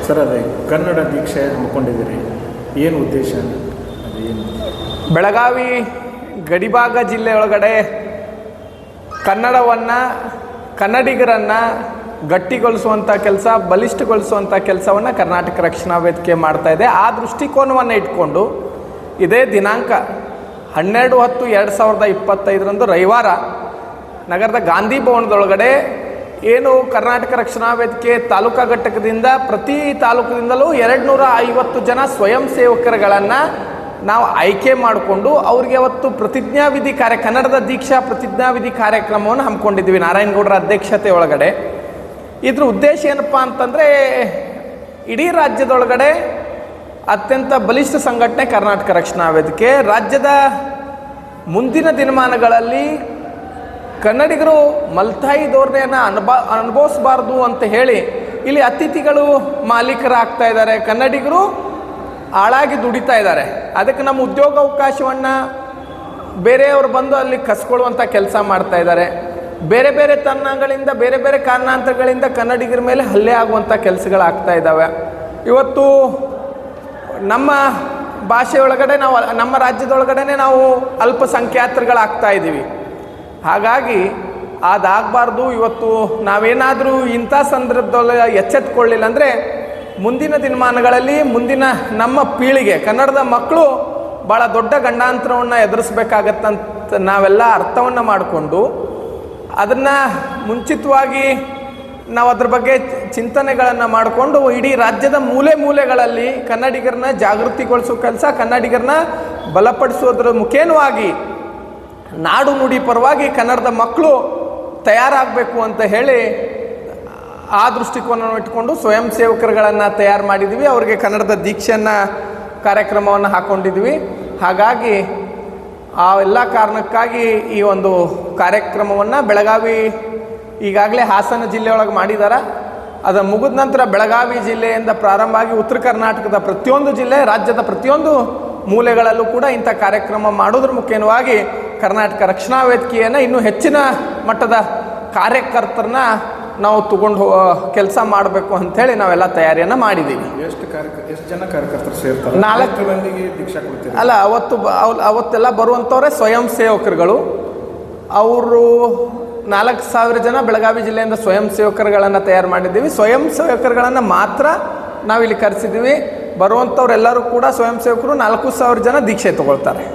Sir, ಅದೇ ಕನ್ನಡ ದೀಕ್ಷೆ ಹಮ್ಮಿಕೊಂಡಿದ್ದೀರಿ, ಏನು ಉದ್ದೇಶ? ಅದೇನು? ಬೆಳಗಾವಿ ಗಡಿಭಾಗ ಜಿಲ್ಲೆಯೊಳಗಡೆ ಕನ್ನಡವನ್ನು, ಕನ್ನಡಿಗರನ್ನು ಗಟ್ಟಿಗೊಳಿಸುವಂಥ ಕೆಲಸ, ಬಲಿಷ್ಠಗೊಳಿಸುವಂಥ ಕೆಲಸವನ್ನು ಕರ್ನಾಟಕ ರಕ್ಷಣಾ ವೇದಿಕೆ ಮಾಡ್ತಾ ಇದೆ. ಆ ದೃಷ್ಟಿಕೋನವನ್ನು ಇಟ್ಕೊಂಡು ಇದೇ ದಿನಾಂಕ 12/10/2025 ರವಿವಾರ ನಗರದ ಗಾಂಧಿ ಭವನದೊಳಗಡೆ ಏನು ಕರ್ನಾಟಕ ರಕ್ಷಣಾ ವೇದಿಕೆ ತಾಲೂಕಾ ಘಟಕದಿಂದ ಪ್ರತಿ ತಾಲೂಕಿನಿಂದಲೂ 250 ಜನ ಸ್ವಯಂ ಸೇವಕರುಗಳನ್ನು ನಾವು ಆಯ್ಕೆ ಮಾಡಿಕೊಂಡು ಅವ್ರಿಗೆ ಅವತ್ತು ಪ್ರತಿಜ್ಞಾವಿಧಿ ಕನ್ನಡದ ದೀಕ್ಷಾ ಪ್ರತಿಜ್ಞಾವಿಧಿ ಕಾರ್ಯಕ್ರಮವನ್ನು ಹಮ್ಮಿಕೊಂಡಿದ್ವಿ ನಾರಾಯಣಗೌಡರ ಅಧ್ಯಕ್ಷತೆ ಒಳಗಡೆ. ಇದ್ರ ಉದ್ದೇಶ ಏನಪ್ಪ ಅಂತಂದರೆ, ಇಡೀ ರಾಜ್ಯದೊಳಗಡೆ ಅತ್ಯಂತ ಬಲಿಷ್ಠ ಸಂಘಟನೆ ಕರ್ನಾಟಕ ರಕ್ಷಣಾ ವೇದಿಕೆ. ರಾಜ್ಯದ ಮುಂದಿನ ದಿನಮಾನಗಳಲ್ಲಿ ಕನ್ನಡಿಗರು ಮಲ್ತಾಯಿ ಧೋರಣೆಯನ್ನು ಅನುಭವಿಸಬಾರ್ದು ಅಂತ ಹೇಳಿ ಇಲ್ಲಿ ಅತಿಥಿಗಳು ಮಾಲೀಕರಾಗ್ತಾ ಇದ್ದಾರೆ, ಕನ್ನಡಿಗರು ಹಾಳಾಗಿ ದುಡಿತಾ ಇದ್ದಾರೆ. ಅದಕ್ಕೆ ನಮ್ಮ ಉದ್ಯೋಗಾವಕಾಶವನ್ನು ಬೇರೆಯವರು ಬಂದು ಅಲ್ಲಿ ಕಸ್ಕೊಳ್ಳುವಂಥ ಕೆಲಸ ಮಾಡ್ತಾ ಇದ್ದಾರೆ. ಬೇರೆ ಬೇರೆ ತನ್ನಗಳಿಂದ, ಬೇರೆ ಬೇರೆ ಕಾರಣಾಂತರಗಳಿಂದ ಕನ್ನಡಿಗರ ಮೇಲೆ ಹಲ್ಲೆ ಆಗುವಂಥ ಕೆಲಸಗಳಾಗ್ತಾ ಇದ್ದಾವೆ. ಇವತ್ತು ನಮ್ಮ ಭಾಷೆಯೊಳಗಡೆ ನಾವು, ನಮ್ಮ ರಾಜ್ಯದೊಳಗಡೆ ನಾವು ಅಲ್ಪಸಂಖ್ಯಾತರುಗಳಾಗ್ತಾ ಇದ್ದೀವಿ. ಹಾಗಾಗಿ ಅದಾಗಬಾರ್ದು. ಇವತ್ತು ನಾವೇನಾದರೂ ಇಂಥ ಸಂದರ್ಭದೊಳಗೆ ಎಚ್ಚೆತ್ತುಕೊಳ್ಳಿಲ್ಲ ಅಂದರೆ ಮುಂದಿನ ದಿನಮಾನಗಳಲ್ಲಿ ಮುಂದಿನ ನಮ್ಮ ಪೀಳಿಗೆ, ಕನ್ನಡದ ಮಕ್ಕಳು ಭಾಳ ದೊಡ್ಡ ಗಂಡಾಂತರವನ್ನು ಎದುರಿಸ್ಬೇಕಾಗತ್ತಂತ ನಾವೆಲ್ಲ ಅರ್ಥವನ್ನು ಮಾಡಿಕೊಂಡು ಅದನ್ನು ಮುಂಚಿತವಾಗಿ ನಾವು ಅದ್ರ ಬಗ್ಗೆ ಚಿಂತನೆಗಳನ್ನು ಮಾಡಿಕೊಂಡು ಇಡೀ ರಾಜ್ಯದ ಮೂಲೆ ಮೂಲೆಗಳಲ್ಲಿ ಕನ್ನಡಿಗರನ್ನ ಜಾಗೃತಿಗೊಳಿಸೋ ಕೆಲಸ, ಕನ್ನಡಿಗರನ್ನ ಬಲಪಡಿಸೋದ್ರ ಮುಖೇನವಾಗಿ ನಾಡು ನುಡಿ ಪರವಾಗಿ ಕನ್ನಡದ ಮಕ್ಕಳು ತಯಾರಾಗಬೇಕು ಅಂತ ಹೇಳಿ ಆ ದೃಷ್ಟಿಕೋನವನ್ನು ಇಟ್ಕೊಂಡು ಸ್ವಯಂ ಸೇವಕರುಗಳನ್ನು ತಯಾರು ಮಾಡಿದ್ವಿ. ಅವರಿಗೆ ಕನ್ನಡದ ದೀಕ್ಷೆಯನ್ನು ಕಾರ್ಯಕ್ರಮವನ್ನು ಹಾಕ್ಕೊಂಡಿದ್ವಿ. ಹಾಗಾಗಿ ಆ ಎಲ್ಲ ಕಾರಣಕ್ಕಾಗಿ ಈ ಒಂದು ಕಾರ್ಯಕ್ರಮವನ್ನು ಬೆಳಗಾವಿ, ಈಗಾಗಲೇ ಹಾಸನ ಜಿಲ್ಲೆಯೊಳಗೆ ಮಾಡಿದ್ದಾರೆ. ಅದು ಮುಗಿದ ನಂತರ ಬೆಳಗಾವಿ ಜಿಲ್ಲೆಯಿಂದ ಪ್ರಾರಂಭ ಆಗಿ ಉತ್ತರ ಕರ್ನಾಟಕದ ಪ್ರತಿಯೊಂದು ಜಿಲ್ಲೆ, ರಾಜ್ಯದ ಪ್ರತಿಯೊಂದು ಮೂಲೆಗಳಲ್ಲೂ ಕೂಡ ಇಂಥ ಕಾರ್ಯಕ್ರಮ ಮಾಡೋದ್ರ ಮುಖೇನವಾಗಿ ಕರ್ನಾಟಕ ರಕ್ಷಣಾ ವೇದಿಕೆಯನ್ನು ಇನ್ನೂ ಹೆಚ್ಚಿನ ಮಟ್ಟದ ಕಾರ್ಯಕರ್ತರನ್ನ ನಾವು ತಗೊಂಡು ಕೆಲಸ ಮಾಡಬೇಕು ಅಂಥೇಳಿ ನಾವೆಲ್ಲ ತಯಾರಿಯನ್ನು ಮಾಡಿದ್ದೀವಿ. ಎಷ್ಟು ಜನ ಕಾರ್ಯಕರ್ತರು ಸೇರ್ತಾರೆ? 4 ಮಂದಿಗೆ ದೀಕ್ಷಾ ಕೊಡ್ತೀವಿ. ಅಲ್ಲ, ಅವತ್ತೆಲ್ಲ ಬರುವಂಥವ್ರೆ ಸ್ವಯಂ ಸೇವಕರುಗಳು. ಅವರು 4,000 ಜನ ಬೆಳಗಾವಿ ಜಿಲ್ಲೆಯಿಂದ ಸ್ವಯಂ ಸೇವಕರುಗಳನ್ನು ತಯಾರು ಮಾಡಿದ್ದೀವಿ. ಸ್ವಯಂ ಸೇವಕರುಗಳನ್ನು ಮಾತ್ರ ನಾವಿಲ್ಲಿ ಕರೆಸಿದ್ದೀವಿ. ಬರುವಂಥವ್ರೆಲ್ಲರೂ ಕೂಡ ಸ್ವಯಂ ಸೇವಕರು 4,000 ಜನ ದೀಕ್ಷೆ ತಗೊಳ್ತಾರೆ.